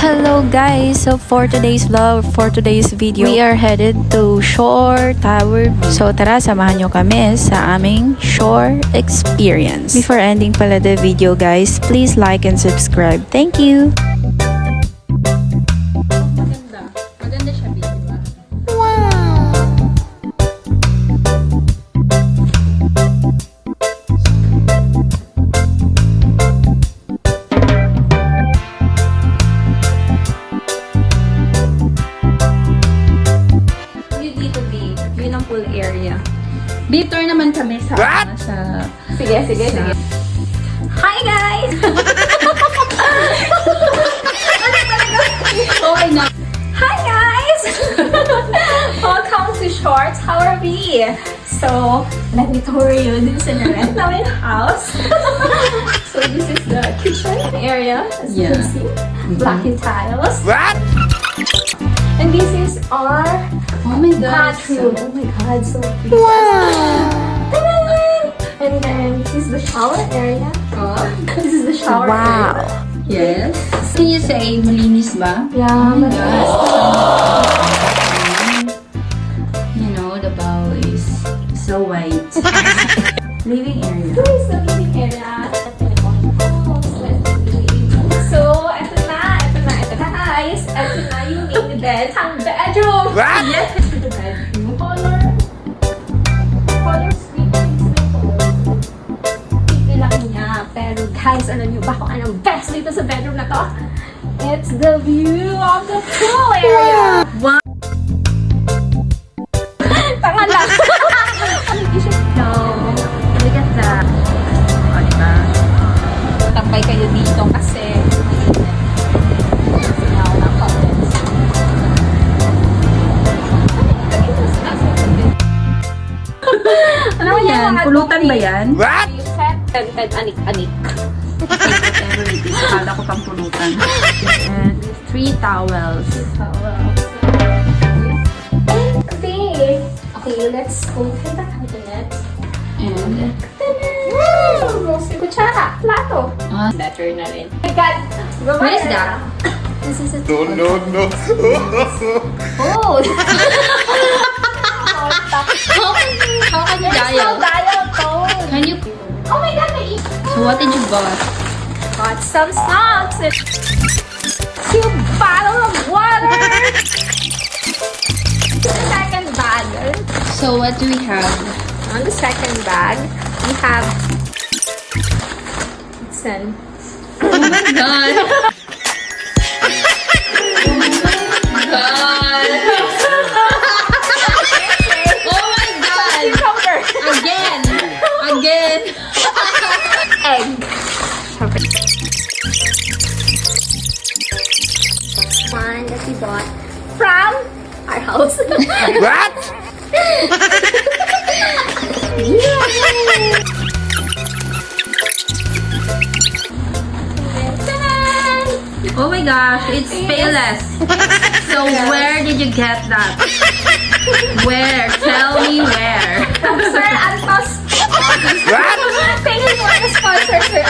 Hello guys! So for today's vlog, for today's video, we are headed to Shore Tower. So tara, samahan nyo kami sa aming shore experience. Before ending pala the video guys, please like and subscribe. Thank you! Maganda siya, di ba? Yun ang pool area. Dito naman kami sa Sige. Hi guys! Okay na. Hi guys! Welcome to Shorts. How are we? So, let me tour you. This is a rent namin house. So, this is the kitchen area. As you can see. Blacky tiles. And this is our bathroom. Oh my god, so pretty. Wow! And then this is the shower area. This is the shower area. Yes. Can you say malinis ba? Yeah, You know, the bowl is so white. Living area. This is the living area. So, ito na guys. Ito na yung main bed. Ang bedroom. Yes, ito the bedroom. Color scheme is my color. Pipilak niya. Pero guys, alam niyo ba kung anong best dito sa bedroom na to? It's the view of the pool area. Wow! Tanga lang. You should know. Look at that. O, diba? Tambay kayo dito kasi Ano yan? Pulutan ba yan? Tented anik-anik. Whatever it is. Akala ko pang pulutan. And 3 towels. Okay, let's open the cabinet. And Kutsara, plato. Better na rin. Oh my God! what is that? This is a No. Oh! How can you Dial dial? tone. Can you... Oh my God, may So what did you bought? got some snacks and 2 bottles of water. The second bag. So what do we have? On the second bag, we have listen. Oh my god! Oh my god! Cucumber. Again! Again! Egg. One that we bought from our house. What? Oh my gosh, it's Payless. So where did you get that? Where? Tell me where. Sir Antos. What? Thank you for the sponsor, Sir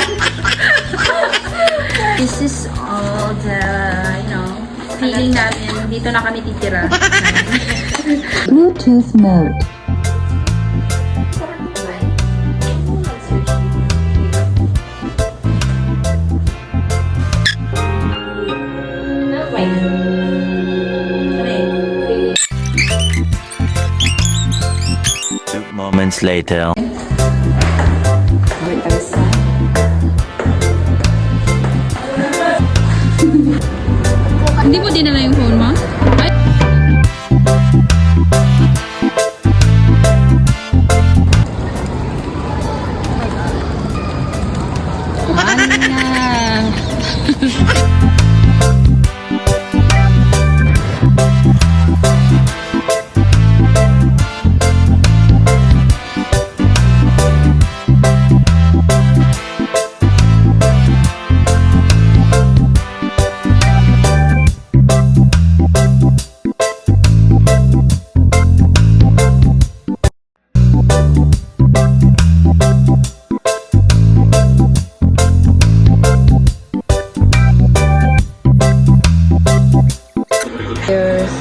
This is all the, feeling natin. Dito na kami titira. Bluetooth mode. Moments later. Hindi mo dinala yung phone mo? Ay! Cheers.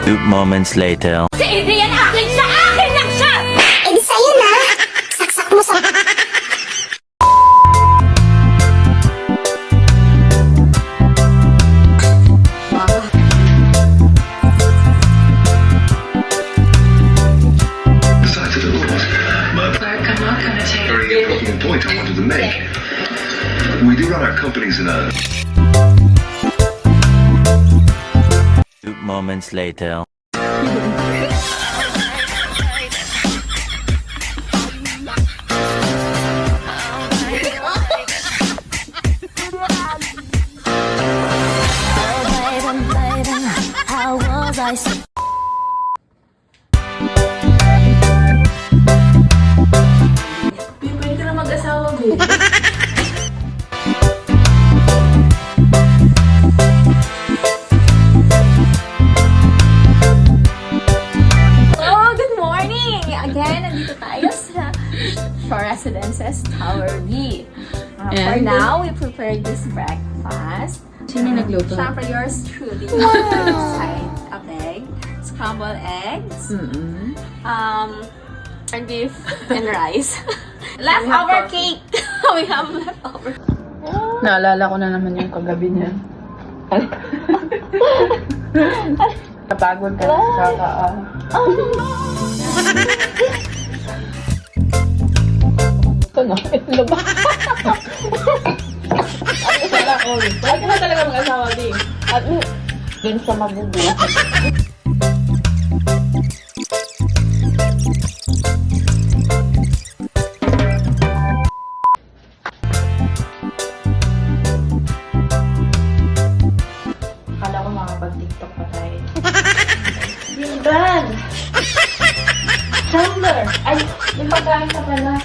2 moments later. Besides the laws, but very important point I wanted to make. We do run our companies in a 2 moments later. Pwede ka na mag-asawa, babe. Oh, good morning! Again, nandito tayo sa Shore Residences Tower B. For And? now, we prepared this breakfast. Sino nagluto? Siyempre, yours truly. Side of egg, scrambled eggs, and beef and rice. Leftover cake! We have leftover. Naalala ko na naman yung kagabi niya. Kapagod ka sa kakaan. Ito na, ito ba? Wala ko. Wala ka na talaga mag-asawa din. At dun sa mabubuhay. Akala ko makapag-tiktok pa tayo. Yung bag! Tumbler! Ay, yung pagkain ka pala.